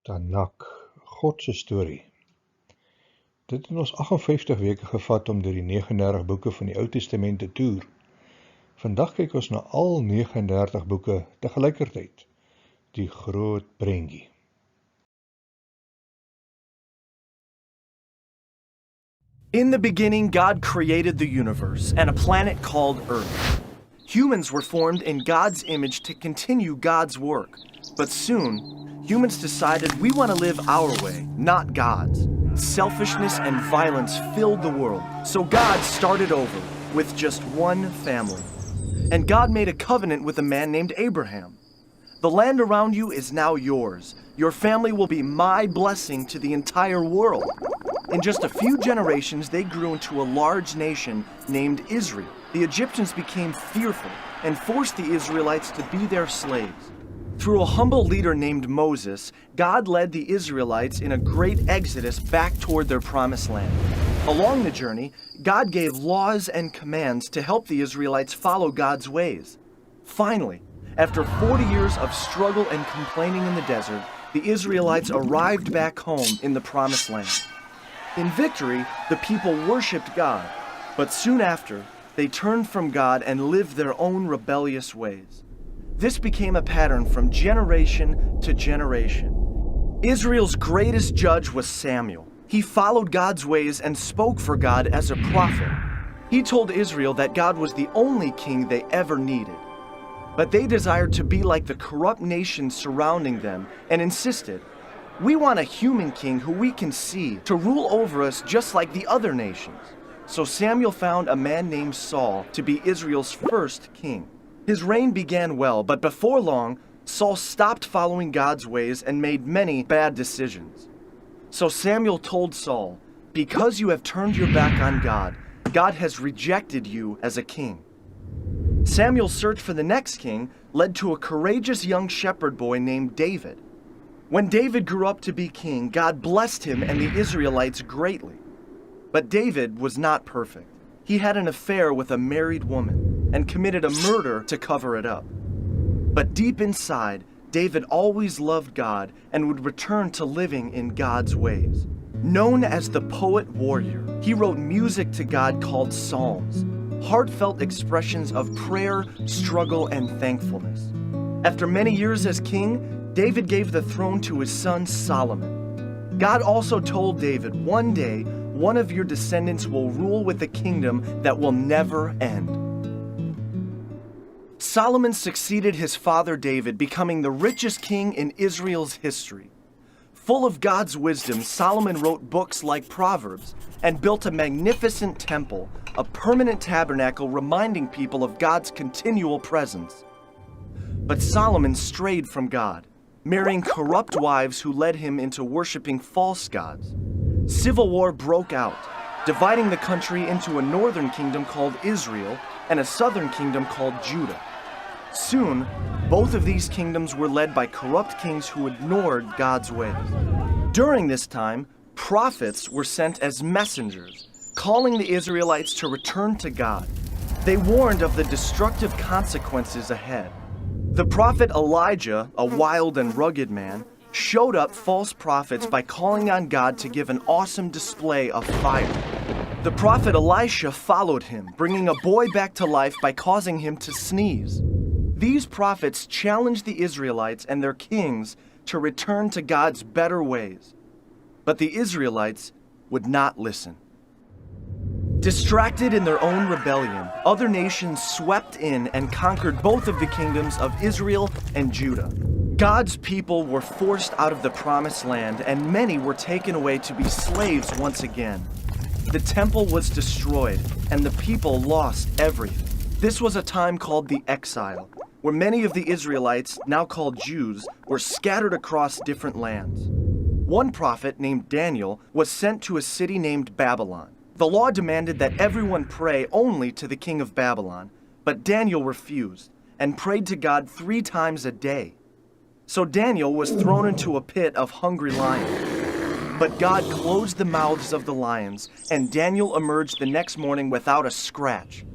Tanak God se storie. Dit het ons 58 weke gevat om deur die 39 boeke van die Ou Testament te toer. Vandag kyk ons na al 39 boeke tegelykertyd. Die groot prentjie. In the beginning, God created the universe and a planet called Earth. Humans were formed in God's image to continue God's work. But soon, humans decided we want to live our way, not God's. Selfishness and violence filled the world, so God started over with just one family. And God made a covenant with a man named Abraham. The land around you is now yours. Your family will be my blessing to the entire world. In just a few generations, they grew into a large nation named Israel. The Egyptians became fearful and forced the Israelites to be their slaves. Through a humble leader named Moses, God led the Israelites in a great exodus back toward their promised land. Along the journey, God gave laws and commands to help the Israelites follow God's ways. Finally, after 40 years of struggle and complaining in the desert, the Israelites arrived back home in the promised land. In victory, the people worshipped God, but soon after, they turned from God and lived their own rebellious ways. This became a pattern from generation to generation. Israel's greatest judge was Samuel. He followed God's ways and spoke for God as a prophet. He told Israel that God was the only king they ever needed. But they desired to be like the corrupt nations surrounding them and insisted, "We want a human king who we can see to rule over us just like the other nations." So Samuel found a man named Saul to be Israel's first king. His reign began well, but before long, Saul stopped following God's ways and made many bad decisions. So Samuel told Saul, "Because you have turned your back on God, God has rejected you as a king." Samuel's search for the next king led to a courageous young shepherd boy named David. When David grew up to be king, God blessed him and the Israelites greatly. But David was not perfect. He had an affair with a married woman and committed a murder to cover it up. But deep inside, David always loved God and would return to living in God's ways. Known as the poet warrior, he wrote music to God called psalms, heartfelt expressions of prayer, struggle, and thankfulness. After many years as king, David gave the throne to his son Solomon. God also told David, "One day, one of your descendants will rule with a kingdom that will never end." Solomon succeeded his father David, becoming the richest king in Israel's history. Full of God's wisdom, Solomon wrote books like Proverbs and built a magnificent temple, a permanent tabernacle reminding people of God's continual presence. But Solomon strayed from God, marrying corrupt wives who led him into worshiping false gods. Civil war broke out, dividing the country into a northern kingdom called Israel and a southern kingdom called Judah. Soon, both of these kingdoms were led by corrupt kings who ignored God's ways. During this time, prophets were sent as messengers, calling the Israelites to return to God. They warned of the destructive consequences ahead. The prophet Elijah, a wild and rugged man, showed up false prophets by calling on God to give an awesome display of fire. The prophet Elisha followed him, bringing a boy back to life by causing him to sneeze. These prophets challenged the Israelites and their kings to return to God's better ways. But the Israelites would not listen. Distracted in their own rebellion, other nations swept in and conquered both of the kingdoms of Israel and Judah. God's people were forced out of the promised land, and many were taken away to be slaves once again. The temple was destroyed, and the people lost everything. This was a time called the exile, where many of the Israelites, now called Jews, were scattered across different lands. One prophet named Daniel was sent to a city named Babylon. The law demanded that everyone pray only to the king of Babylon, but Daniel refused and prayed to God 3 times a day. So Daniel was thrown into a pit of hungry lions. But God closed the mouths of the lions, and Daniel emerged the next morning without a scratch.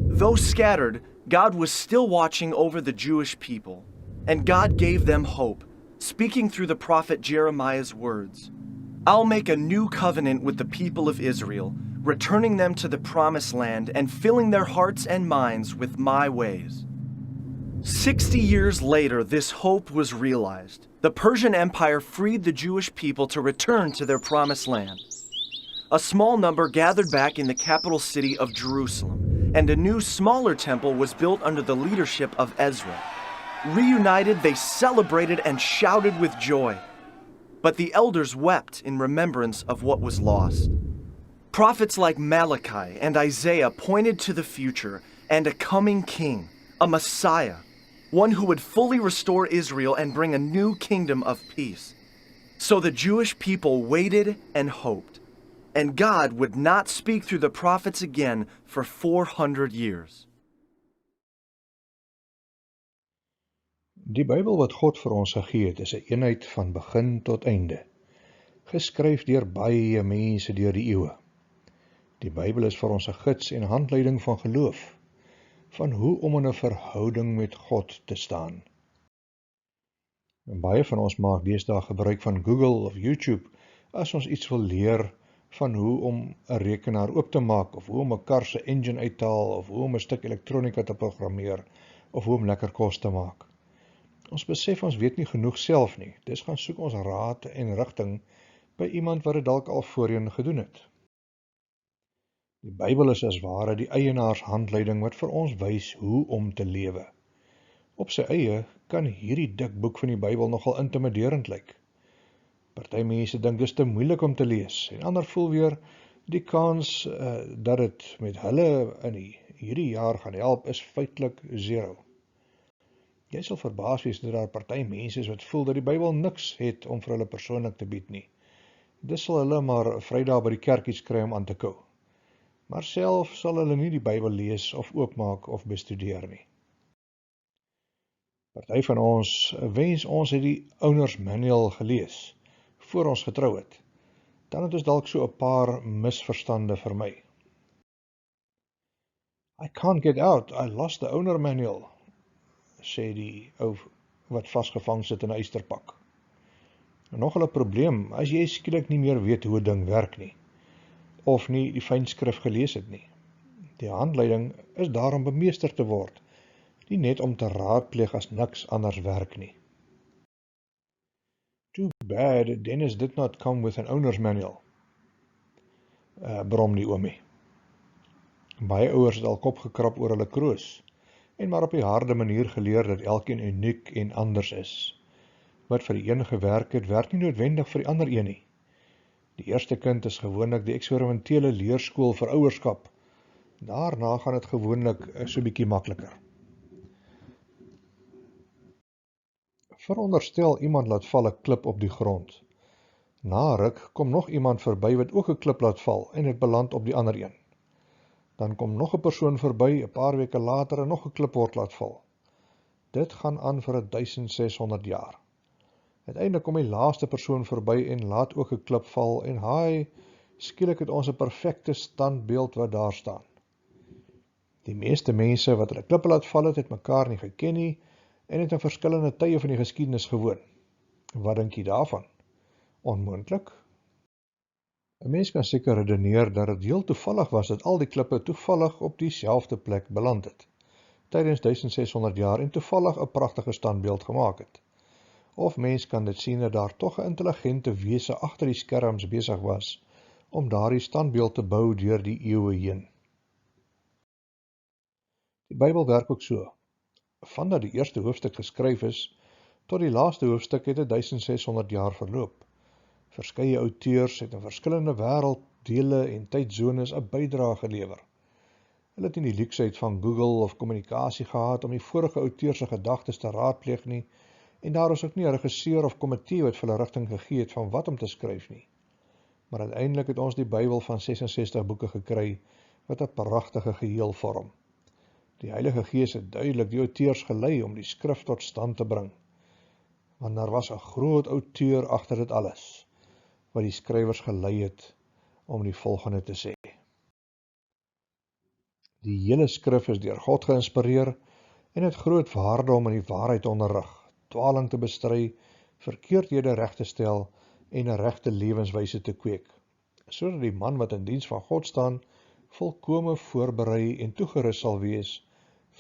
Though scattered, God was still watching over the Jewish people, and God gave them hope, speaking through the prophet Jeremiah's words, "I'll make a new covenant with the people of Israel, returning them to the promised land and filling their hearts and minds with my ways." 60 years later, this hope was realized. The Persian Empire freed the Jewish people to return to their promised land. A small number gathered back in the capital city of Jerusalem, and a new, smaller temple was built under the leadership of Ezra. Reunited, they celebrated and shouted with joy. But the elders wept in remembrance of what was lost. Prophets like Malachi and Isaiah pointed to the future and a coming king, a Messiah, one who would fully restore Israel and bring a new kingdom of peace. So the Jewish people waited and hoped, and God would not speak through the prophets again for 400 years. Die Bybel wat God vir ons gegee het, is 'n eenheid van begin tot einde, geskryf deur baie mense deur die eeue. Die Bybel is vir ons 'n gids en handleiding van geloof, van hoe om in 'n verhouding met God te staan. En baie van ons maak deesdae gebruik van Google of YouTube as ons iets wil leer van hoe om 'n rekenaar oop te maak, of hoe om 'n kar se engine uit te haal, of hoe om 'n stuk elektronika te programmeer, of hoe om lekker kos te maak. Ons besef ons weet nie genoeg self nie, dus gaan soek ons raad en rigting by iemand wat dit dalk al voorheen gedoen het. Die Bybel is as ware die eienaarshandleiding wat vir ons wys hoe om te lewe. Op sy eie kan hierdie dik boek van die Bybel nogal intimiderend lyk. Party mense dink dis te moeilik om te lees, en ander voel weer die kans dat dit met hulle in hierdie jaar gaan help is feitelik 0. Jy sal verbaas wees dat daar party mense is wat voel dat die Bybel niks het om vir hulle persoonlik te bied nie. Dis sal hulle maar Vrydag by die kerk iets kry om aan te kou. Maar self sal hulle nie die Bybel lees of oopmaak of bestudeer nie. Party van ons wens ons het die Owners Manual gelees voor ons getrou het. Dan het ons dalk so 'n paar misverstande vermy. I can't get out, I lost the owner manual, sê die ou wat vasgevang sit in 'n eysterpak. Nog 'n probleem, as jy skielik nie meer weet hoe 'n ding werk nie, of nie die fynskrif gelees het nie. Die handleiding is daar om bemeester te word, nie net om te raadpleeg as niks anders werk nie. Too bad Dennis did not come with an owner's manual, brom die oomie. Baie ouers het al kop gekrap oor hulle kroos, en maar op die harde manier geleer dat elkeen uniek en anders is. Wat vir die een gewerk het, werk nie noodwendig vir die ander een nie. Die eerste kind is gewoonlik die eksperimentele leerskool vir ouerskap. Daarna gaan dit gewoonlik so bietjie makliker. Veronderstel iemand laat val 'n klip op die grond. Na ruk kom nog iemand verby wat ook 'n klip laat val en dit beland op die ander een. Dan kom nog 'n persoon verby, 'n paar weke later en nog 'n klip word laat val. Dit gaan aan vir 1600 jaar. Uiteindelik kom die laaste persoon verby en laat ook 'n klip val en haai, skielik het ons 'n perfekte standbeeld wat daar staan. Die meeste mense wat hulle klippe laat val het mekaar nie geken nie en het in verskillende tye van die geskiedenis gewoon. Wat dink jy daarvan? Onmoontlik? 'n Mens kan seker redeneer dat dit heel toevallig was dat al die klippe toevallig op dieselfde plek beland het, tydens 1600 jaar en toevallig 'n pragtige standbeeld gemaak het. Of mens kan dit sien dat daar tog 'n intelligente wese agter die skerms besig was om daardie standbeeld te bou deur die eeue heen. Die Bybel werk ook so. Vandat die eerste hoofstuk geskryf is, tot die laaste hoofstuk het 1600 jaar verloop. Verskeie auteurs het in verskillende wêrelddele en tydzones 'n bydrae gelewer. Hulle het nie die luksheid van Google of kommunikasie gehad om die vorige auteurs se gedagtes te raadpleeg nie, en daar is ook nie 'n regisseur of komitee wat vir hulle rigting gegee het van wat om te skryf nie. Maar uiteindelik het ons die Bybel van 66 boeke gekry, wat 'n pragtige geheel vorm. Die Heilige Gees het duidelik die auteurs gelei om die skrif tot stand te bring, want daar was 'n groot outeur agter dit alles, wat die skrywers gelei het om die volgende te sê. Die hele skrif is deur God geïnspireer en het groot waarde om in die waarheid te onderrig, dwaling te bestry, verkeerdhede reg te stel en 'n regte lewenswyse te kweek, sodat die man wat in diens van God staan, volkome voorberei en toegerus sal wees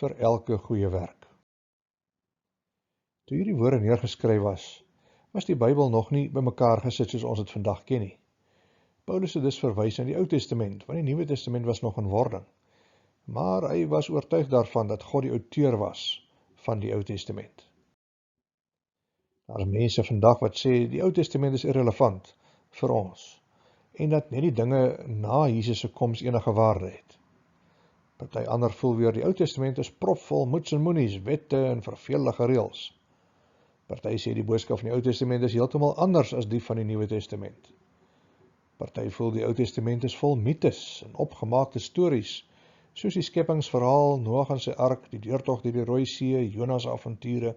vir elke goeie werk. Toe hierdie woorde neergeskryf was die Bybel nog nie bymekaar gesit soos ons dit vandag ken nie. Paulus het dus verwys na die Ou Testament, want die Nuwe Testament was nog in wording. Maar hy was oortuig daarvan dat God die outeur was van die Ou Testament. Daar is mense vandag wat sê die Ou Testament is irrelevant vir ons, en dat net die dinge na Jesus se koms enige waarde het. Party ander voel weer die Ou Testament is propvol moets en moenies, wette en vervelige reëls. Party sê die boodskap van die Ou Testament is heeltemal anders as die van die Nuwe Testament. Party voel die Ou Testament is vol mites en opgemaakte stories, soos die skepingsverhaal, Noag en sy ark, die deurtog deur die Rooi See, Jonas avonture.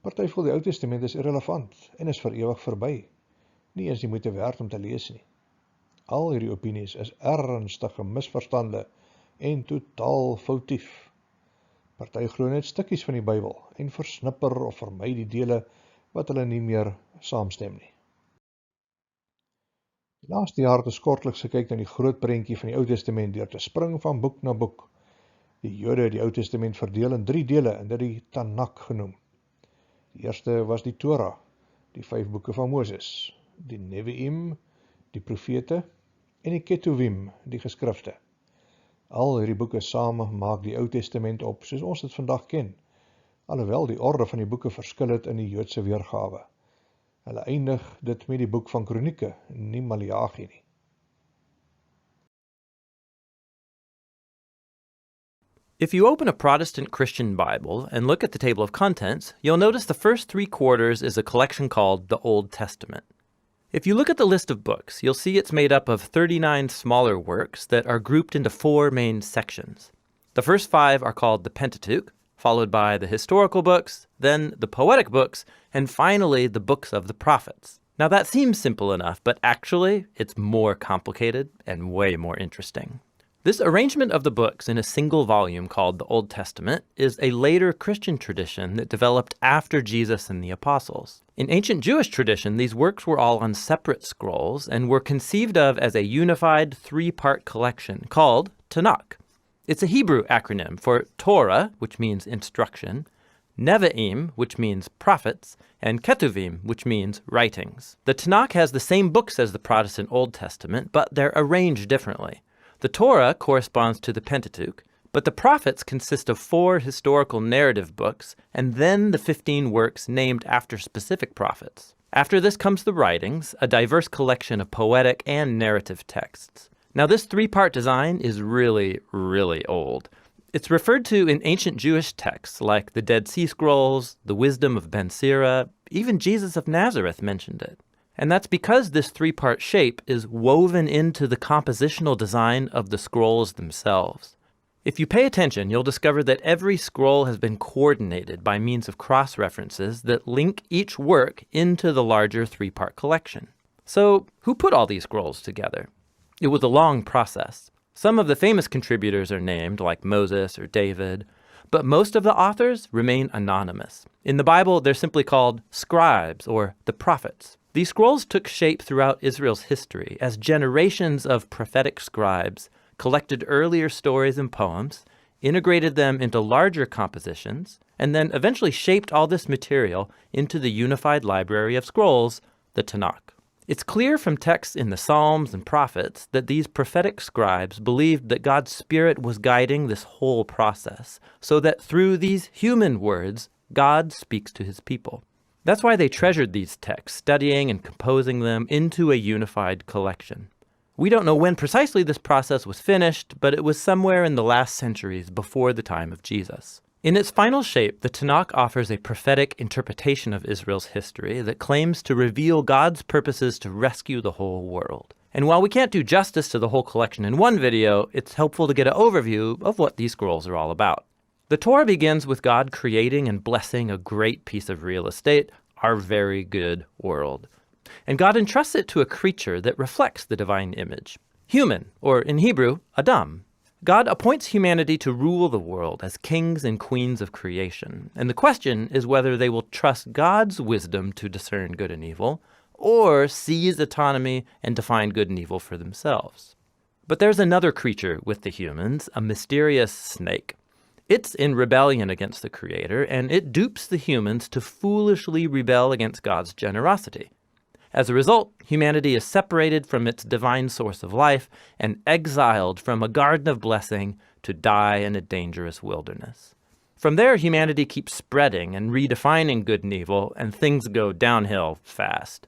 Party voel die Ou Testament is irrelevant en is vir ewig verby, nie eens die moeite werd om te lees nie. Al hierdie opinies is ernstige misverstande en totaal foutief. Party glo net stukkies van die Bybel en versnipper of vermy die dele wat hulle nie meer saamstem nie. Die laaste jaar het ons kortliks gekyk na die groot prentjie van die Ou Testament deur te spring van boek na boek. Die Jode het die Ou Testament verdeel in 3 dele en dit die Tanak genoem. Die eerste was die Torah, die 5 boeke van Moses, die Nevi'im, die profete en die Ketuvim, die geskrifte. Al hierdie boeke same maak die Ou Testament op, soos ons dit vandag ken, alhoewel die orde van die boeke verskil het in die Joodse weergawe. Hulle eindig dit met die boek van Kronieke, nie Maleagi nie. If you open a Protestant Christian Bible and look at the table of contents, you'll notice the first 3 quarters is a collection called the Old Testament. If you look at the list of books, you'll see it's made up of 39 smaller works that are grouped into 4 main sections. The first 5 are called the Pentateuch, followed by the historical books, then the poetic books, and finally the books of the prophets. Now that seems simple enough, but actually it's more complicated and way more interesting. This arrangement of the books in a single volume called the Old Testament is a later Christian tradition that developed after Jesus and the apostles. In ancient Jewish tradition, these works were all on separate scrolls and were conceived of as a unified 3-part collection called Tanak. It's a Hebrew acronym for Torah, which means instruction, Nevi'im, which means prophets, and Ketuvim, which means writings. The Tanakh has the same books as the Protestant Old Testament, but they're arranged differently. The Torah corresponds to the Pentateuch, but the prophets consist of 4 historical narrative books, and then the 15 works named after specific prophets. After this comes the writings, a diverse collection of poetic and narrative texts. Now this 3-part design is really, really old. It's referred to in ancient Jewish texts like the Dead Sea Scrolls, the Wisdom of Ben Sira, even Jesus of Nazareth mentioned it. And that's because this 3-part shape is woven into the compositional design of the scrolls themselves. If you pay attention, you'll discover that every scroll has been coordinated by means of cross-references that link each work into the larger 3-part collection. So, who put all these scrolls together? It was a long process. Some of the famous contributors are named, like Moses or David, but most of the authors remain anonymous. In the Bible, they're simply called scribes or the prophets. These scrolls took shape throughout Israel's history as generations of prophetic scribes collected earlier stories and poems, integrated them into larger compositions, and then eventually shaped all this material into the unified library of scrolls, the Tanakh. It's clear from texts in the Psalms and Prophets that these prophetic scribes believed that God's Spirit was guiding this whole process, so that through these human words, God speaks to his people. That's why they treasured these texts, studying and composing them into a unified collection. We don't know when precisely this process was finished, but it was somewhere in the last centuries before the time of Jesus. In its final shape, the Tanakh offers a prophetic interpretation of Israel's history that claims to reveal God's purposes to rescue the whole world. And while we can't do justice to the whole collection in one video, it's helpful to get an overview of what these scrolls are all about. The Torah begins with God creating and blessing a great piece of real estate, our very good world. And God entrusts it to a creature that reflects the divine image, human, or in Hebrew, Adam. God appoints humanity to rule the world as kings and queens of creation, and the question is whether they will trust God's wisdom to discern good and evil, or seize autonomy and define good and evil for themselves. But there's another creature with the humans, a mysterious snake. It's in rebellion against the Creator, and it dupes the humans to foolishly rebel against God's generosity. As a result, humanity is separated from its divine source of life and exiled from a garden of blessing to die in a dangerous wilderness. From there, humanity keeps spreading and redefining good and evil, and things go downhill fast.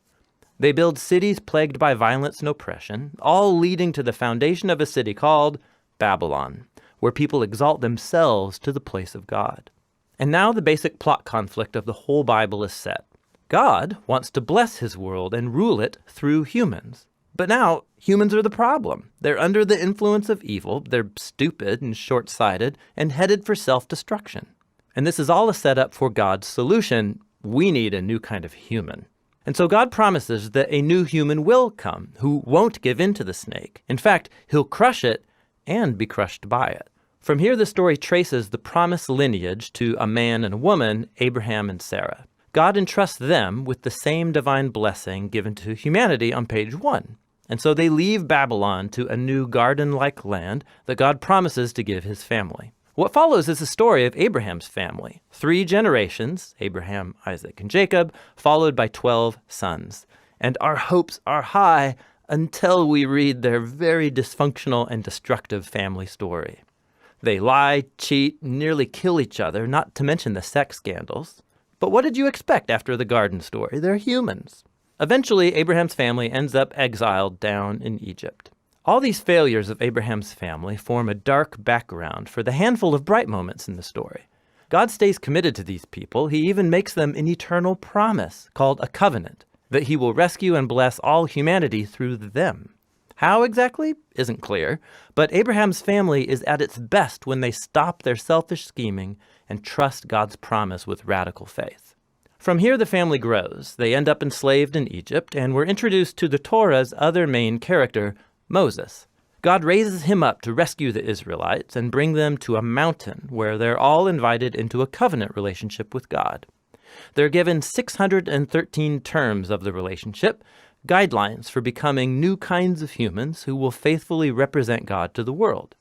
They build cities plagued by violence and oppression, all leading to the foundation of a city called Babylon, where people exalt themselves to the place of God. And now the basic plot conflict of the whole Bible is set. God wants to bless his world and rule it through humans. But now, humans are the problem. They're under the influence of evil, they're stupid and short-sighted, and headed for self-destruction. And this is all a setup for God's solution. We need a new kind of human. And so God promises that a new human will come, who won't give in to the snake. In fact, he'll crush it and be crushed by it. From here, the story traces the promised lineage to a man and a woman, Abraham and Sarah. God entrusts them with the same divine blessing given to humanity on page 1. And so they leave Babylon to a new garden-like land that God promises to give his family. What follows is the story of Abraham's family. 3 generations, Abraham, Isaac, and Jacob, followed by 12 sons. And our hopes are high until we read their very dysfunctional and destructive family story. They lie, cheat, nearly kill each other, not to mention the sex scandals. But what did you expect after the garden story? They're humans. Eventually, Abraham's family ends up exiled down in Egypt. All these failures of Abraham's family form a dark background for the handful of bright moments in the story. God stays committed to these people. He even makes them an eternal promise called a covenant, that he will rescue and bless all humanity through them. How exactly isn't clear, but Abraham's family is at its best when they stop their selfish scheming and trust God's promise with radical faith. From here, the family grows. They end up enslaved in Egypt, and we're introduced to the Torah's other main character, Moses. God raises him up to rescue the Israelites and bring them to a mountain where they're all invited into a covenant relationship with God. They're given 613 terms of the relationship, guidelines for becoming new kinds of humans who will faithfully represent God to the world.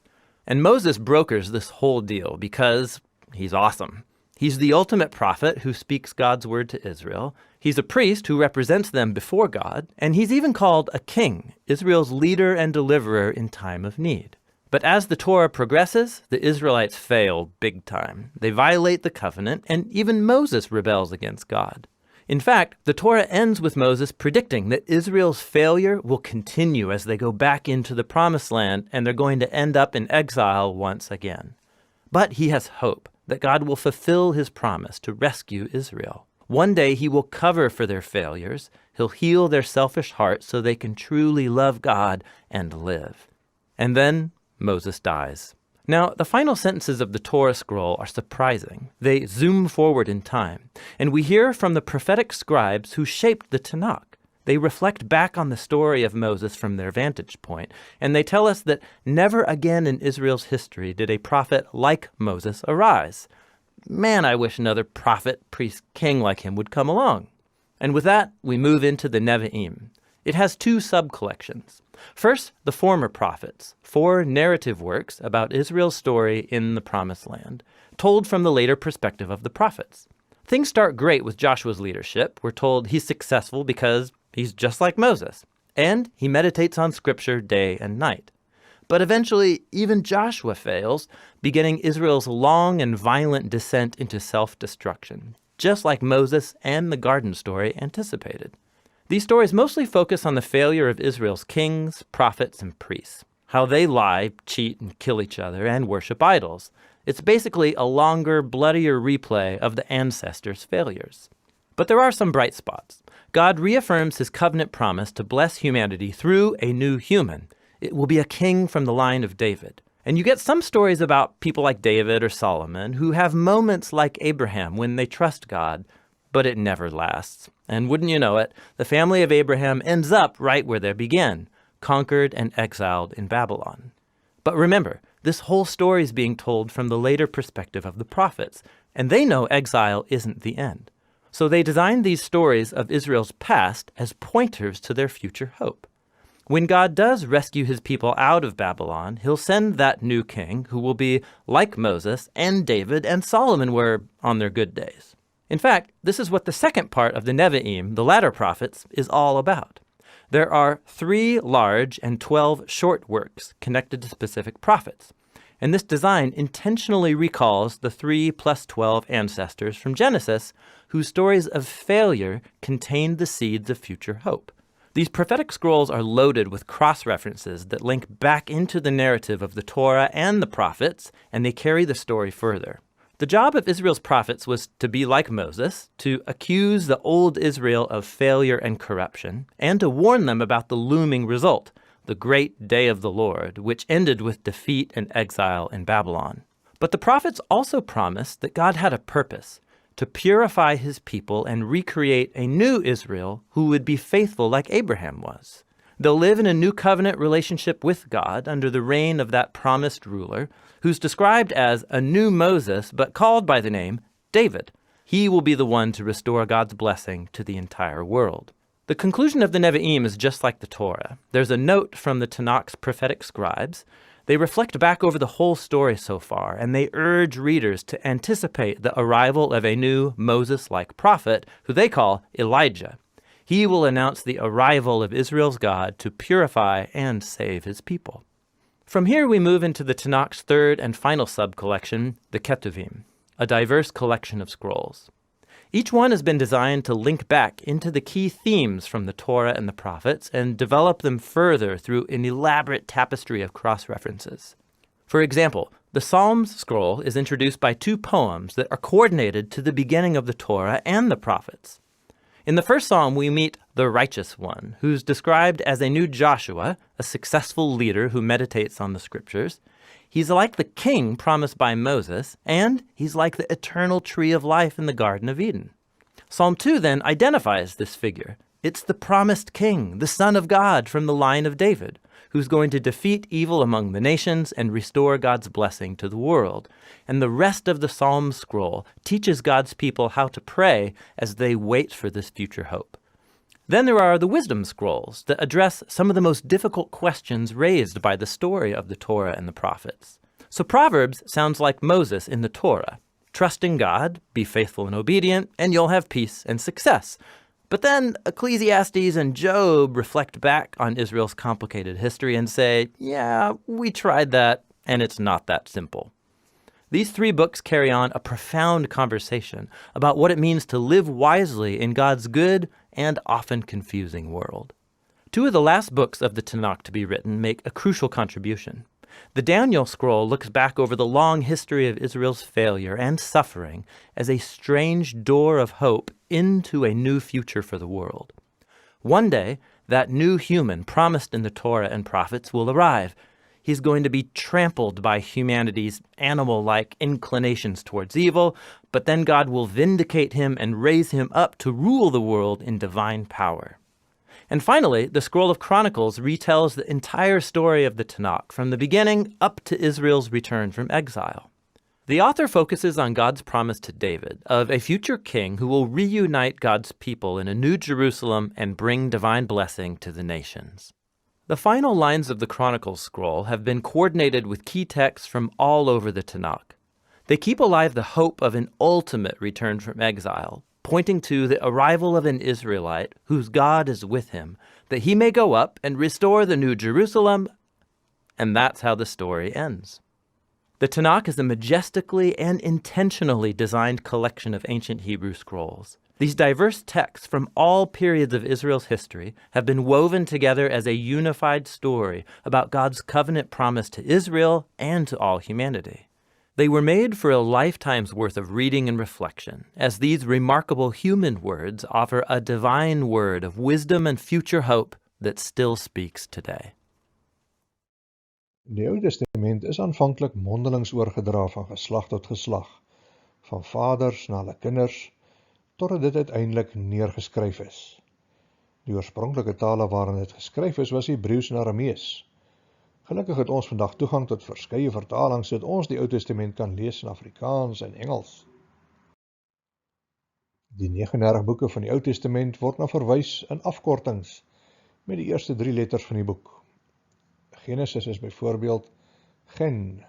And Moses brokers this whole deal because he's awesome. He's the ultimate prophet who speaks God's word to Israel. He's a priest who represents them before God, and he's even called a king, Israel's leader and deliverer in time of need. But as the Torah progresses, the Israelites fail big time. They violate the covenant, and even Moses rebels against God. In fact, the Torah ends with Moses predicting that Israel's failure will continue as they go back into the Promised Land, and they're going to end up in exile once again. But he has hope that God will fulfill his promise to rescue Israel. One day he will cover for their failures. He'll heal their selfish hearts so they can truly love God and live. And then Moses dies. Now, the final sentences of the Torah scroll are surprising. They zoom forward in time, and we hear from the prophetic scribes who shaped the Tanakh. They reflect back on the story of Moses from their vantage point, and they tell us that never again in Israel's history did a prophet like Moses arise. Man, I wish another prophet, priest, king like him would come along. And with that, we move into the Nevi'im. It has 2 sub-collections. First, the former prophets, 4 narrative works about Israel's story in the Promised Land, told from the later perspective of the prophets. Things start great with Joshua's leadership. We're told he's successful because he's just like Moses, and he meditates on Scripture day and night. But eventually, even Joshua fails, beginning Israel's long and violent descent into self-destruction, just like Moses and the garden story anticipated. These stories mostly focus on the failure of Israel's kings, prophets, and priests, how they lie, cheat, and kill each other, and worship idols. It's basically a longer, bloodier replay of the ancestors' failures. But there are some bright spots. God reaffirms his covenant promise to bless humanity through a new human. It will be a king from the line of David. And you get some stories about people like David or Solomon who have moments like Abraham when they trust God, but it never lasts. And wouldn't you know it, the family of Abraham ends up right where they began, conquered and exiled in Babylon. But remember, This whole story is being told from the later perspective of the prophets, and they know exile isn't the end. So they designed these stories of Israel's past as pointers to their future hope. When God does rescue his people out of Babylon, he'll send that new king who will be like Moses and David and Solomon were on their good days. In fact, this is what the second part of the Nevi'im, the latter prophets, is all about. There are 3 large and 12 short works connected to specific prophets. And this design intentionally recalls the 3 plus 12 ancestors from Genesis, whose stories of failure contained the seeds of future hope. These prophetic scrolls are loaded with cross-references that link back into the narrative of the Torah and the prophets, and they carry the story further. The job of Israel's prophets was to be like Moses, to accuse the old Israel of failure and corruption, and to warn them about the looming result, the great day of the Lord, which ended with defeat and exile in Babylon. But the prophets also promised that God had a purpose, to purify his people and recreate a new Israel who would be faithful like Abraham was. They'll live in a new covenant relationship with God under the reign of that promised ruler, who's described as a new Moses, but called by the name David. He will be the one to restore God's blessing to the entire world. The conclusion of the Nevi'im is just like the Torah. There's a note from the Tanakh's prophetic scribes. They reflect back over the whole story so far, and they urge readers to anticipate the arrival of a new Moses-like prophet, who they call Elijah. He will announce the arrival of Israel's God to purify and save his people. From here we move into the Tanakh's third and final sub-collection, the Ketuvim, a diverse collection of scrolls. Each one has been designed to link back into the key themes from the Torah and the prophets and develop them further through an elaborate tapestry of cross-references. For example, the Psalms scroll is introduced by 2 poems that are coordinated to the beginning of the Torah and the prophets. In the first psalm, we meet the righteous one, who's described as a new Joshua, a successful leader who meditates on the scriptures. He's like the king promised by Moses, and he's like the eternal tree of life in the Garden of Eden. Psalm 2 then identifies this figure. It's the promised king, the Son of God from the line of David, who's going to defeat evil among the nations and restore God's blessing to the world. And the rest of the Psalm scroll teaches God's people how to pray as they wait for this future hope. Then there are the wisdom scrolls that address some of the most difficult questions raised by the story of the Torah and the prophets. So Proverbs sounds like Moses in the Torah. Trust in God, be faithful and obedient, and you'll have peace and success. But then Ecclesiastes and Job reflect back on Israel's complicated history and say, yeah, we tried that, and it's not that simple. These 3 books carry on a profound conversation about what it means to live wisely in God's good and often confusing world. 2 of the last books of the Tanakh to be written make a crucial contribution. The Daniel scroll looks back over the long history of Israel's failure and suffering as a strange door of hope into a new future for the world. One day, that new human promised in the Torah and prophets will arrive. He's going to be trampled by humanity's animal-like inclinations towards evil, but then God will vindicate him and raise him up to rule the world in divine power. And finally, the Scroll of Chronicles retells the entire story of the Tanakh, from the beginning up to Israel's return from exile. The author focuses on God's promise to David of a future king who will reunite God's people in a new Jerusalem and bring divine blessing to the nations. The final lines of the Chronicles scroll have been coordinated with key texts from all over the Tanakh. They keep alive the hope of an ultimate return from exile, pointing to the arrival of an Israelite whose God is with him, that he may go up and restore the new Jerusalem, and that's how the story ends. The Tanakh is a majestically and intentionally designed collection of ancient Hebrew scrolls. These diverse texts from all periods of Israel's history have been woven together as a unified story about God's covenant promise to Israel and to all humanity. They were made for a lifetime's worth of reading and reflection, as these remarkable human words offer a divine word of wisdom and future hope that still speaks today. Die Ou Testament is aanvanklik mondelings oorgedra van geslag tot geslag, van vaders na hulle kinders, totdat dit uiteindelik neergeskryf is. Die oorspronklike tale waarin dit geskryf is, was Hebreeus en Aramees. Gelukkig het ons vandag toegang tot verskeie vertalings sodat ons die Ou Testament kan lees in Afrikaans en Engels. Die 39 boeke van die Ou Testament word na verwys in afkortings met die eerste 3 letters van die boek. Genesis is byvoorbeeld Gen,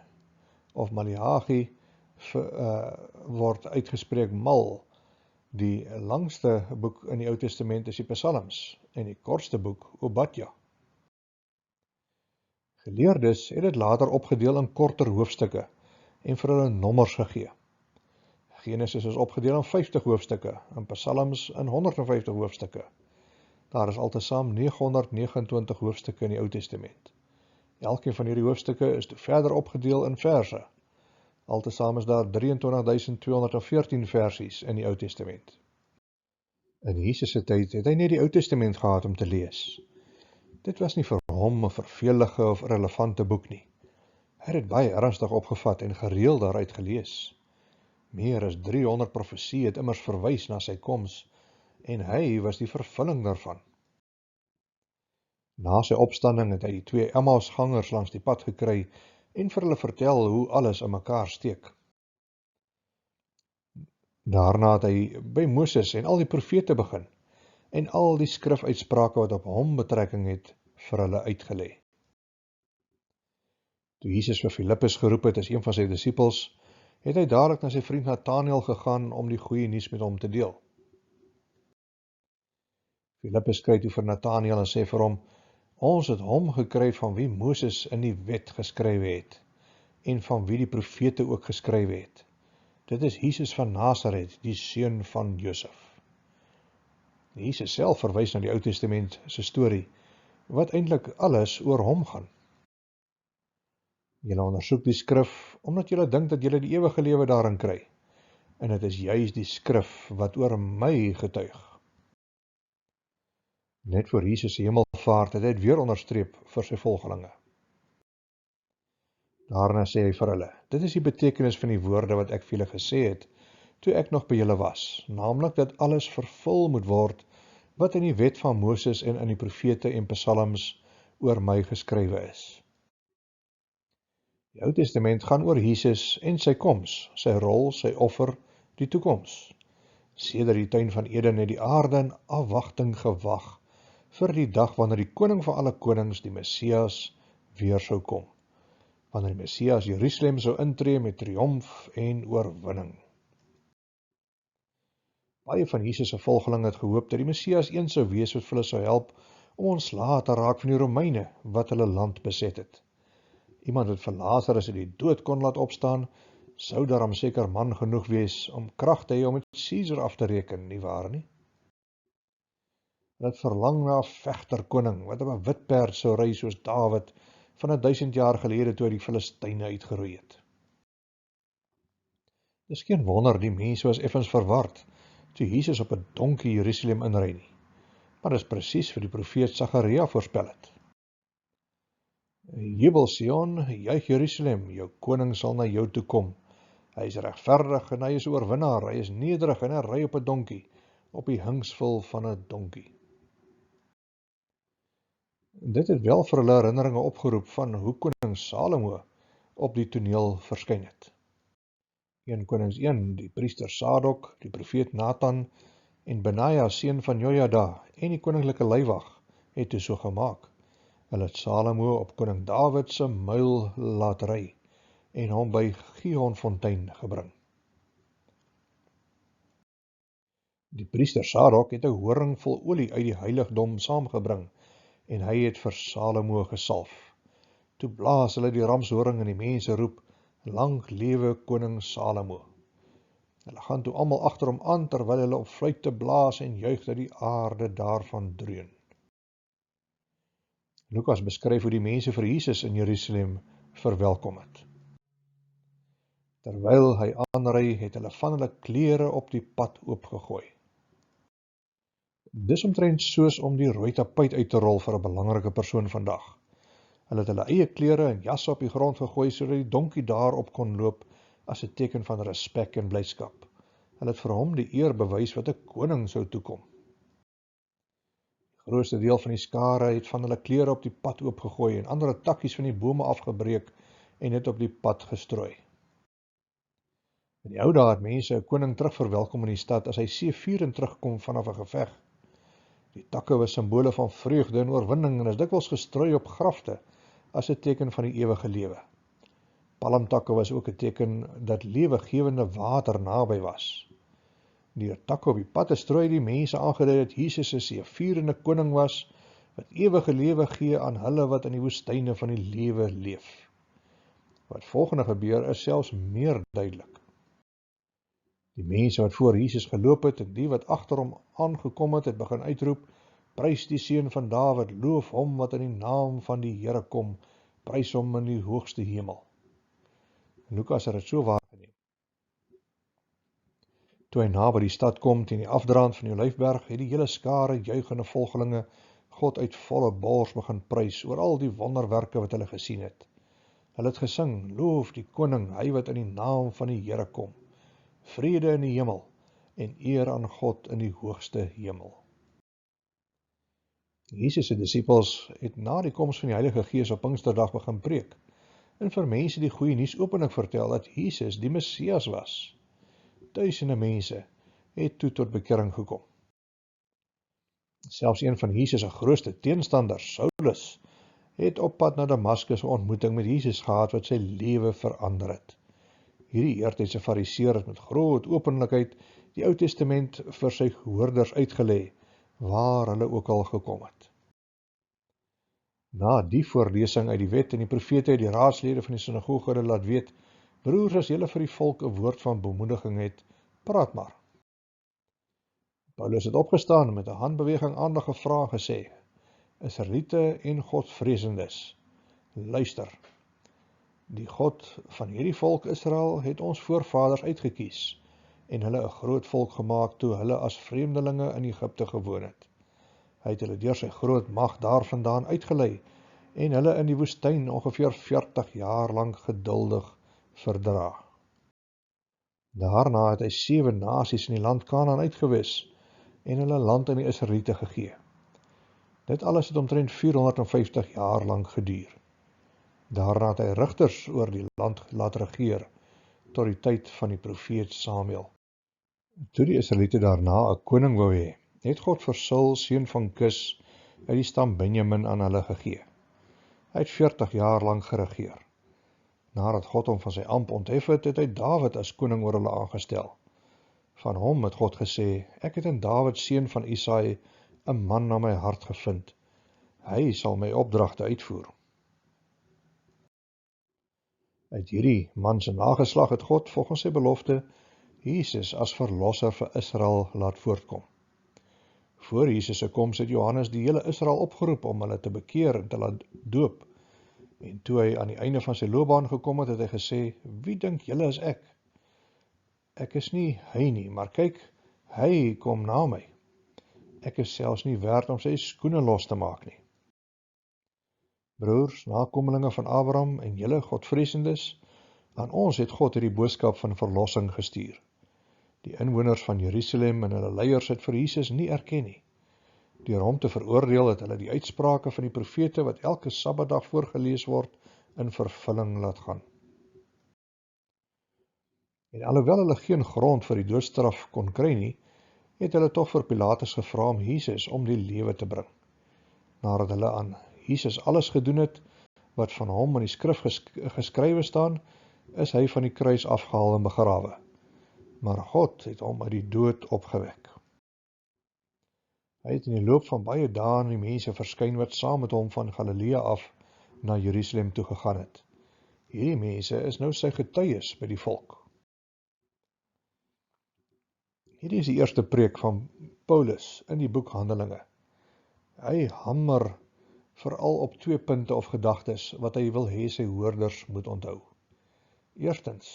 of Maleagi word uitgespreek Mal. Die langste boek in die Ou Testament is die Psalms en die kortste boek Obadja. Geleerdes het dit later opgedeel in korter hoofstukke en vir hulle nommers gegee. Genesis is opgedeel in 50 hoofstukke en Psalms in 150 hoofstukke. Daar is altesaam 929 hoofstukke in die Ou Testament. Elkeen van hierdie hoofstukke is toe verder opgedeel in verse. Altesaam is daar 23.214 versies in die Ou Testament. In Jesus se tyd het hy net die Ou Testament gehad om te lees. Dit was nie vir hom 'n vervelige of irrelevante boek nie. Hy het dit baie ernstig opgevat en gereeld daaruit gelees. Meer as 300 profesie het immers verwys na sy koms, en hy was die vervulling daarvan. Na sy opstanding het hy die 2 Emmausgangers langs die pad gekry en vir hulle vertel hoe alles in mekaar steek. Daarna het hy by Moses en al die profete begin, en al die skrifuitsprake wat op hom betrekking het, vir hulle uitgelê. Toe Jesus vir Filippus geroep het as een van sy disippels, het hy dadelik na sy vriend Nathanael gegaan om die goeie nuus met hom te deel. Filippus kry toe vir Nathanael en sê vir hom, ons het hom gekry van wie Moses in die wet geskrywe het, en van wie die profete ook geskrywe het. Dit is Jesus van Nasaret, die seun van Josef. Jesus self verwys na die Ou Testament se storie, wat eintlik alles oor hom gaan. Julle ondersoek die skrif, omdat julle dink dat julle die ewige lewe daarin kry, en dit is juis die skrif wat oor my getuig. Net voor Jesus se hemelvaart het hy dit weer onderstreep vir sy volgelinge. Daarna sê hy vir hulle, dit is die betekenis van die woorde wat ek vir julle gesê het, toe ek nog by julle was, naamlik dat alles vervul moet word, wat in die wet van Moses en in die profete en psalms oor my geskrywe is. Die Ou Testament gaan oor Jesus en sy koms, sy rol, sy offer, die toekoms. Sedert die tuin van Eden het die aarde in afwagting gewag vir die dag wanneer die koning van alle konings, die Messias, weer sou kom. Wanneer die Messias Jerusalem sou intree met triomf en oorwinning. Baie van Jesus se volgelinge het gehoop dat die Messias een sou wees wat vir hulle sou help om ontslae te raak van die Romeine wat hulle land beset het. Iemand wat vir Lazarus uit die dood kon laat opstaan, sou daarom seker man genoeg wees om krag te hê om met Caesar af te reken, nie waar nie? Hulle het verlang na 'n vegterkoning wat op 'n wit perd sou ry soos Dawid van 1000 jaar gelede toe hy die Filistyne uitgeroei het. Dis geen wonder die mense was effens verward toe Jesus op 'n donkie Jerusalem inry nie. Maar dis presies wat die profeet Sagaria voorspel het. Jubel Sion, juig Jerusalem, jou koning sal na jou toe kom. Hy is regverdig en hy is oorwinnaar, hy is nederig en hy ry op 'n donkie, op die hingsvul van 'n donkie. Dit het wel vir hulle herinneringe opgeroep van hoe koning Salomo op die toneel verskyn het. 1 Konings 1, die priester Sadok, die profeet Nathan en Benaja, seun van Jojada en die koninklike leiwag het toe so gemaak. Hulle het Salomo op koning Dawid se muil laat ry en hom by Gihonfontein gebring. Die priester Sadok het 'n horing vol olie uit die heiligdom saamgebring en hy het vir Salomo gesalf. Toe blaas hulle die ramshoring en die mense roep, lang lewe koning Salomo. Hulle gaan toe almal agter hom aan terwyl hulle op fluitte blaas en juig dat die aarde daarvan dreun. Lukas beskryf hoe die mense vir Jesus in Jerusalem verwelkom het. Terwyl hy aanry, het hulle van hulle klere op die pad oopgegooi. Dis omtrent soos om die rooi tapuit uit te rol vir 'n belangrike persoon vandag. Hulle het hulle eie klere en jasse op die grond gegooi sodat die donkie daarop kon loop as 'n teken van respek en blydskap. Hulle het vir hom die eer bewys wat 'n koning sou toekom. Grootste deel van die skare het van hulle klere op die pad oopgegooi en ander takkies van die bome afgebreek en dit op die pad gestrooi. In die ou dae het mense 'n koning terugverwelkom in die stad as hy seevierend terugkom vanaf 'n geveg. Die takke was simbole van vreugde en oorwinning en is dikwels gestrooi op grafte as 'n teken van die ewige lewe. Palmtakke was ook 'n teken dat lewegewende water naby was. Deur takke op die pad te strooi die mense aangedui dat Jesus 'n seevierende koning was wat ewige lewe gee aan hulle wat in die woestyne van die lewe leef. Wat volgende gebeur is selfs meer duidelik. Die mense wat voor Jesus geloop het en die wat agter hom aangekom het, begin uitroep: "Prys die seun van Dawid, loof hom wat in die naam van die Here kom, prys hom in die hoogste hemel." Lukas het dit so waargeneem. Toe hy naby die stad kom teen die afdraand van die Olyfberg, het die hele skare juigende volgelinge God uit volle bors begin prys oor al die wonderwerke wat hulle gesien het. Hulle het gesing: "Loof die koning, hy wat in die naam van die Here kom. Vrede in die hemel en eer aan God in die hoogste hemel." Jesus se disippels het na die koms van die Heilige Gees op Pinksterdag begin preek en vir mense die goeie nuus openlik vertel dat Jesus die Messias was. Duisende mense het toe tot bekering gekom. Selfs een van Jesus se grootste teenstanders, Saulus, het op pad na Damaskus 'n ontmoeting met Jesus gehad wat sy lewe verander het. Hierdie eertydse fariseer het met groot openlikheid die Ou Testament vir sy hoorders uitgelê, waar hulle ook al gekom het. Na die voorlesing uit die wet en die profete het die raadslede van die sinagoge hulle laat weet: "Broers, as julle vir die volk 'n woord van bemoediging het, praat maar." Paulus het opgestaan en met 'n handbeweging aandag gevra en gesê: "Israeliete en Godvreesendes, luister. Die God van hierdie volk Israel het ons voorvaders uitgekies en hulle 'n groot volk gemaak toe hulle as vreemdelinge in Egipte gewoon het. Hy het hulle deur sy groot mag daarvandaan uitgelei en hulle in die woestyn ongeveer 40 jaar lank geduldig verdra. Daarna het hy 7 nasies in die land Kanaan uitgewis en hulle land aan die Israeliete gegee. Dit alles het omtrent 450 jaar lank geduur. Daarna het hy rigters oor die land laat regeer tot die tyd van die profeet Samuel. Toe die Israeliete daarna 'n koning wou hê, het God vir Saul, seun van Kis, uit die stam Benjamin aan hulle gegee. Hy het 40 jaar lank geregeer. Nadat God hom van sy ampt onthef het, het hy Dawid as koning oor hulle aangestel. Van hom het God gesê: "Ek het in Dawid, seun van Isaai, 'n man na my hart gevind. Hy sal my opdragte uitvoer." Uit hierdie man se nageslag het God volgens sy belofte Jesus as verlosser vir Israel laat voortkom. Voor Jesus se koms het Johannes die hele Israel opgeroep om hulle te bekeer en te laat doop. En toe hy aan die einde van sy loopbaan gekom het, het hy gesê: "Wie dink julle is ek? Ek is nie hy nie, maar kyk, hy kom na my. Ek is selfs nie werd om sy skoene los te maak nie." Broers, nakommelinge van Abraham en julle Godvreesendes, aan ons het God hierdie boodskap van verlossing gestuur. Die inwoners van Jerusalem en hulle leiers het vir Jesus nie erken nie. Deur hom te veroordeel het hulle die uitsprake van die profete wat elke Sabbatdag voorgelees word in vervulling laat gaan. En alhoewel hulle geen grond vir die doodstraf kon kry nie, het hulle tog vir Pilatus gevra om Jesus om die lewe te bring. Nadat hulle aan Jesus alles gedoen het wat van hom in die skrif geskrywe staan, is hy van die kruis afgehaal en begrawe. Maar God het hom uit die dood opgewek. Hy het in die loop van baie dae aan die mense verskyn wat saam met hom van Galilea af na Jerusalem toe gegaan het. Hierdie mense is nou sy getuies by die volk. Hierdie is die eerste preek van Paulus in die boek Handelinge. Hy hamer veral op 2 punte of gedagtes wat hy wil hê sy hoorders moet onthou. Eerstens,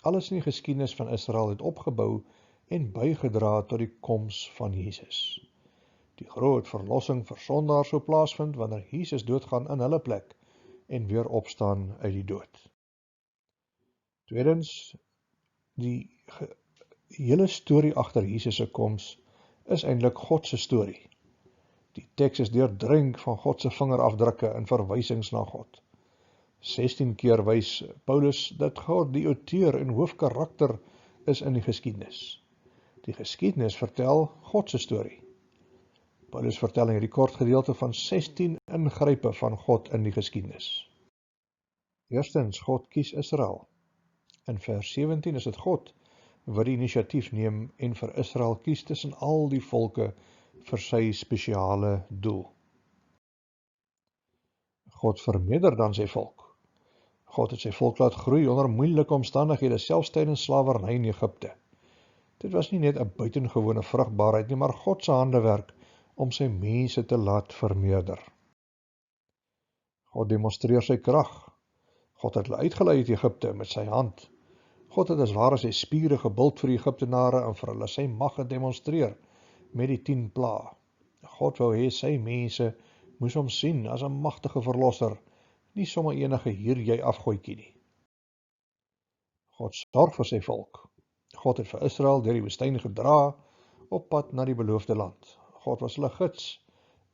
alles in die geskiedenis van Israel het opgebou en bygedra tot die koms van Jesus. Die groot verlossing vir sondaars sou plaasvind wanneer Jesus doodgaan in hulle plek en weer opstaan uit die dood. Tweedens, die hele storie agter Jesus se koms is eintlik God se storie. Die teks is deurdrenk van God se vingerafdrukke en verwysings na God. 16 keer wys Paulus dat God die outeur en hoofkarakter is in die geskiedenis. Die geskiedenis vertel God se storie. Paulus vertel in hierdie kort gedeelte van 16 ingrype van God in die geskiedenis. Eerstens, God kies Israel. In vers 17 is dit God wat die inisiatief neem en vir Israel kies tussen al die volke vir sy spesiale doel. God vermeerder dan sy volk. God het sy volk laat groei onder moeilike omstandighede, selfs tydens slawerny in Egipte. Dit was nie net 'n buitengewone vrugbaarheid nie, maar God se handewerk om sy mense te laat vermeerder. God demonstreer sy krag. God het hulle uitgelei uit Egipte met sy hand. God het as ware sy spiere gebult vir die Egiptenare en vir hulle sy mag gedemonstreer met die 10 plaae. God wou hê sy mense moes hom sien as 'n magtige verlosser, nie sommer enige hier jy afgooitjie nie. God sorg vir sy volk. God het vir Israel deur die woestyn gedra op pad na die beloofde land. God was hulle gids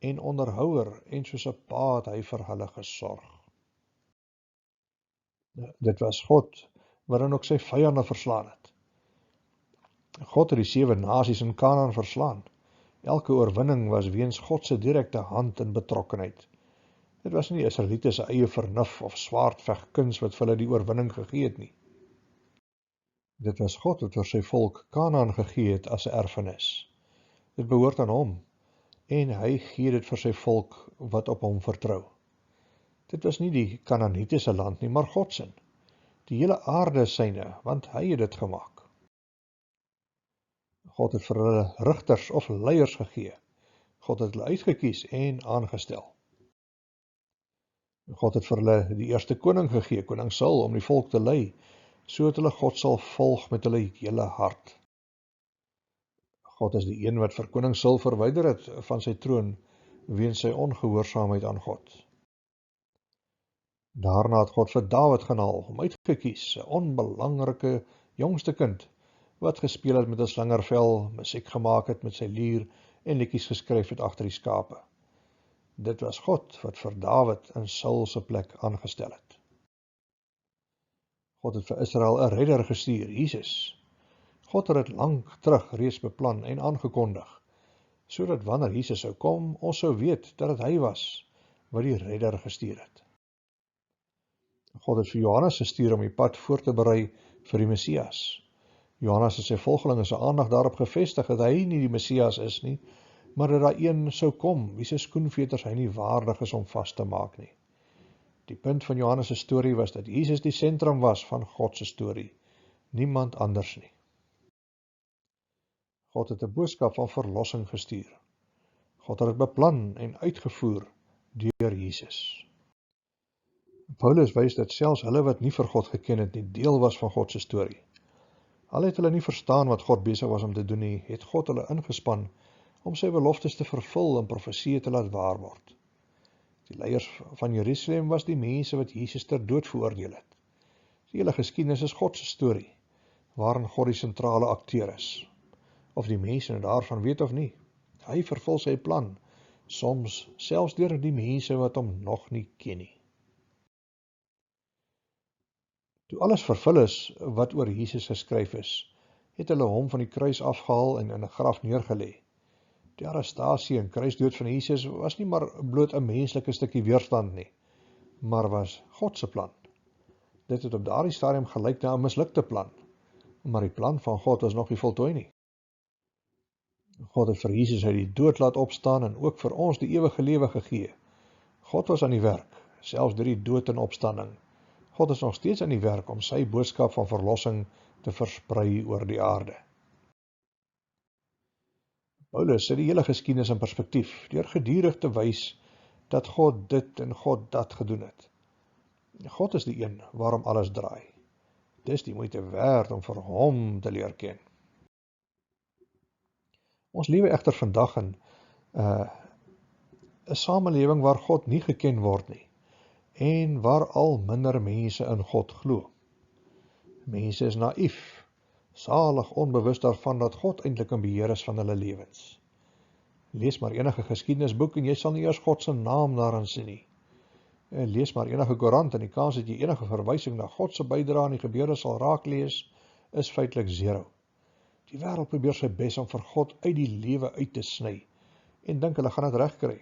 en onderhouer en soos 'n pa het hy vir hulle gesorg. Dit was God wat dan ook sy vyande verslaan het. God het die 7 nasies in Kanaan verslaan. Elke oorwinning was weens God se direkte hand en betrokkenheid. Dit was nie die Israeliete se eie vernuf of swaardvegkuns wat vir hulle die oorwinning gegee het nie. Dit was God wat vir sy volk Kanaan gegee het as 'n erfenis. Dit behoort aan hom en hy gee dit vir sy volk wat op hom vertrou. Dit was nie die Kanaanitiese land nie, maar God se. Die hele aarde is syne, want hy het dit gemaak. God het vir hulle rigters of leiers gegee. God het hulle uitgekies en aangestel. God het vir hulle die eerste koning gegee, koning Saul, om die volk te lei, sodat hulle God sal volg met hulle hele hart. God is die een wat vir koning Saul verwyder het van sy troon, weens sy ongehoorsaamheid aan God. Daarna het God vir Dawid genaal, hom uitgekies, 'n onbelangrike jongste kind, wat gespeel het met 'n slingervel, musiek gemaak het met sy lier en liedjies geskryf het agter die skape. Dit was God wat vir Dawid in Saul se plek aangestel het. God het vir Israel 'n redder gestuur, Jesus. God het dit lank terug reeds beplan en aangekondig, sodat wanneer Jesus sou kom, ons sou weet dat dit hy was wat die redder gestuur het. God het vir Johannes gestuur om die pad voor te berei vir die Messias. Johannes het sy volgelinge se aandag daarop gevestig dat hy nie die Messias is nie, maar dat daar een sou kom, wie se skoenveters hy nie waardig is om vas te maak nie. Die punt van Johannes se storie was dat Jesus die sentrum was van God se storie, niemand anders nie. God het 'n boodskap van verlossing gestuur. God het dit beplan en uitgevoer deur Jesus. Paulus wys dat selfs hulle wat nie vir God geken het nie, deel was van God se storie. Al het hulle nie verstaan wat God besig was om te doen nie, het God hulle ingespan om sy beloftes te vervul en profesieë te laat waar word. Die leiers van Jerusalem was die mense wat Jesus ter dood veroordeel het. Die hele geskiedenis is God se storie, waarin God die sentrale akteur is. Of die mense nou daarvan weet of nie, hy vervul sy plan, soms selfs deur die mense wat hom nog nie ken nie. Toe alles vervul is wat oor Jesus geskryf is, het hulle hom van die kruis afgehaal en in 'n graf neergelê. Die arrestasie en kruisdood van Jesus was nie maar bloot 'n menslike stukkie weerstand nie, maar was God se plan. Dit het op daardie stadium gelyk na 'n mislukte plan, maar die plan van God was nog nie voltooi nie. God het vir Jesus uit die dood laat opstaan en ook vir ons die ewige lewe gegee. God was aan die werk, selfs deur die dood en opstanding. God is nog steeds aan die werk om sy boodskap van verlossing te versprei oor die aarde. Paulus sit die hele geskiedenis in perspektief, deur gedurig te wys dat God dit en God dat gedoen het. God is die een waarom alles draai. Dis die moeite werd om vir hom te leer ken. Ons lewe egter vandag in 'n samelewing waar God nie geken word nie, en waar al minder mense in God glo. Mense is naïef, salig onbewus daarvan dat God eintlik in beheer is van hulle lewens. Lees maar enige geskiedenisboek en jy sal nie eers God se naam daarin sien nie. Lees maar enige koerant en die kans dat jy enige verwysing na God se bydrae aan die gebeure sal raaklees, is feitelik 0. Die wêreld probeer sy bes om vir God uit die lewe uit te sny en dink hulle gaan dit regkry.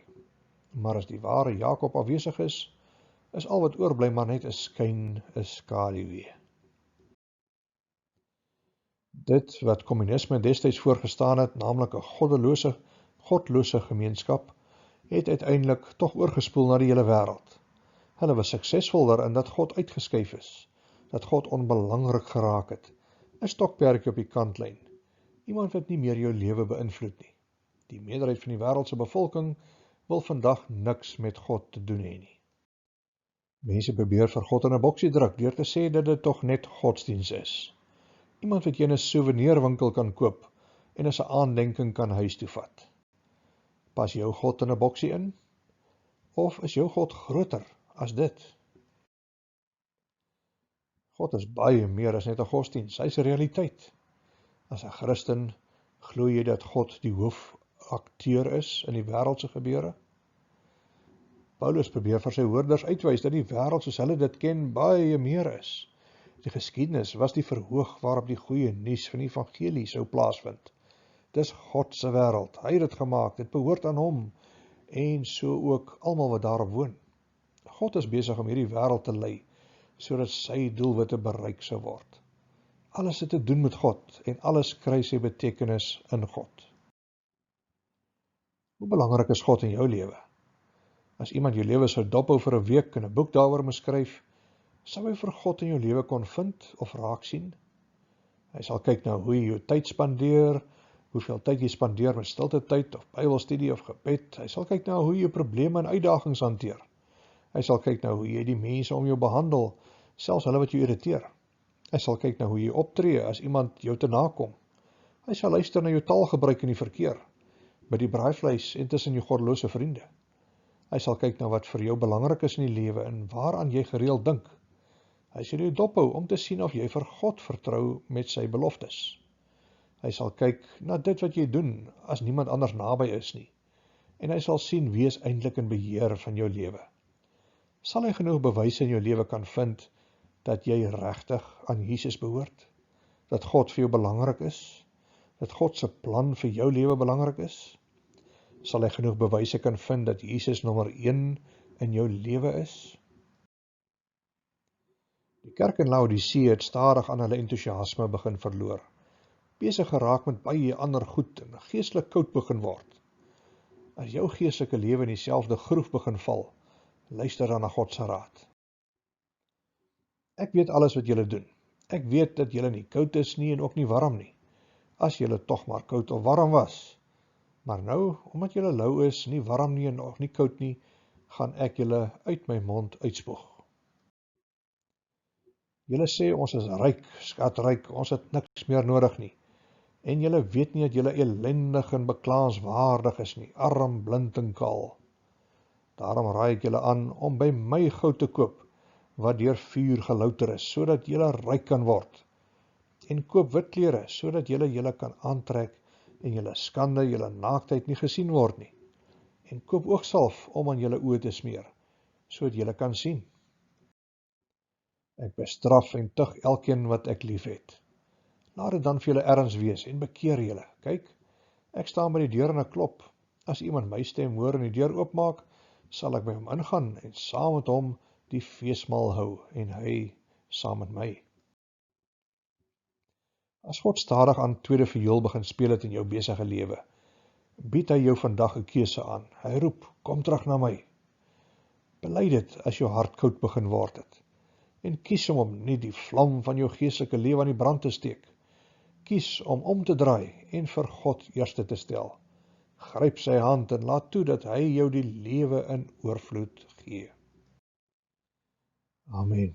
Maar as die ware Jakob afwesig is al wat oorbly maar net 'n skyn, 'n skaduwee. Dit wat kommunisme destyds voorgestaan het, naamlik 'n godlose gemeenskap, het uiteindelik tog oorgespoel na die hele wêreld. Hulle was suksesvol daarin dat God uitgeskuif is, dat God onbelangrik geraak het, 'n stokperdjie op die kantlyn, iemand wat nie meer jou lewe beïnvloed nie. Die meerderheid van die wêreld se bevolking wil vandag niks met God te doen hê nie. Mense probeer vir God in 'n boksie druk deur te sê dat dit tog net godsdiens is. Iemand wat jy in 'n souvenirwinkel kan koop en as 'n aandenking kan huis toe vat. Pas jou God in 'n boksie in? Of is jou God groter as dit? God is baie meer as net 'n godsdiens, hy is 'n realiteit. As 'n Christen glo jy dat God die hoofakteur is in die wêreldse gebeure? Paulus probeer vir sy hoorders uitwys dat die wêreld soos hulle dit ken baie meer is. Die geskiedenis was die verhoog waarop die goeie nuus van die evangelie sou plaasvind. Dis God se wêreld, hy het dit gemaak, dit behoort aan hom, en so ook almal wat daarop woon. God is besig om hierdie wêreld te lei, sodat sy doelwitte bereik sou word. Alles het te doen met God, en alles kry sy betekenis in God. Hoe belangrik is God in jou lewe? As iemand jou lewe sou dophou vir 'n week en 'n boek daaroor moet skryf, sou hy vir God in jou lewe kon vind of raak sien? Hy sal kyk na hoe jy jou tyd spandeer, hoeveel tyd jy spandeer met stilte tyd of Bybelstudie of gebed. Hy sal kyk na hoe jy jou probleme en uitdagings hanteer. Hy sal kyk na hoe jy die mense om jou behandel, selfs hulle wat jou irriteer. Hy sal kyk na hoe jy optree as iemand jou te nakom. Hy sal luister na jou taalgebruik in die verkeer, by die braaivleis en tussen jou goddelose vriende. Hy sal kyk na wat vir jou belangrik is in die lewe en waaraan jy gereeld dink. Hy sal jou dophou om te sien of jy vir God vertrou met sy beloftes. Hy sal kyk na dit wat jy doen as niemand anders naby is nie. En hy sal sien wie is eintlik in beheer van jou lewe. Sal hy genoeg bewyse in jou lewe kan vind dat jy regtig aan Jesus behoort? Dat God vir jou belangrik is? Dat God se plan vir jou lewe belangrik is? Sal hy genoeg bewyse kan vind dat Jesus nommer 1 in jou lewe is? Die kerk in Laodicea het stadig aan hulle entoesiasme begin verloor. Besig geraak met baie ander goed en geestelik koud begin word. As jou geestelike lewe in dieselfde groef begin val, luister dan na God se raad. Ek weet alles wat julle doen. Ek weet dat julle nie koud is nie en ook nie warm nie. As julle tog maar koud of warm was. Maar nou, omdat julle lou is, nie warm nie en nog nie koud nie, gaan ek julle uit my mond uitspoeg. Julle sê ons is ryk, skatryk, ons het niks meer nodig nie. En julle weet nie dat julle ellendig en beklaanswaardig is nie, arm, blind en kaal. Daarom raai ek julle aan om by my goud te koop, wat deur vuur gelouter is, sodat julle ryk kan word. En koop wit klere, sodat julle kan aantrek en julle skande, julle naaktheid nie gesien word nie. En koop oogsalf om aan julle oë te smeer, sodat julle kan sien. Ek bestraf en tug elkeen wat ek lief het. Laat dit dan vir julle erns wees en bekeer julle. Kyk, ek staan by die deur en ek klop. As iemand my stem hoor en die deur oopmaak, sal ek by hom ingaan en saam met hom die feesmaal hou en hy saam met my. As God stadig aan tweede viool begin speel het in jou besige lewe, bied hy jou vandag 'n keuse aan. Hy roep, kom terug na my. Bely dit as jou hart koud begin word het. En kies om nie die vlam van jou geestelike lewe aan die brand te steek. Kies om te draai en vir God eerste te stel. Gryp sy hand en laat toe dat hy jou die lewe in oorvloed gee. Amen.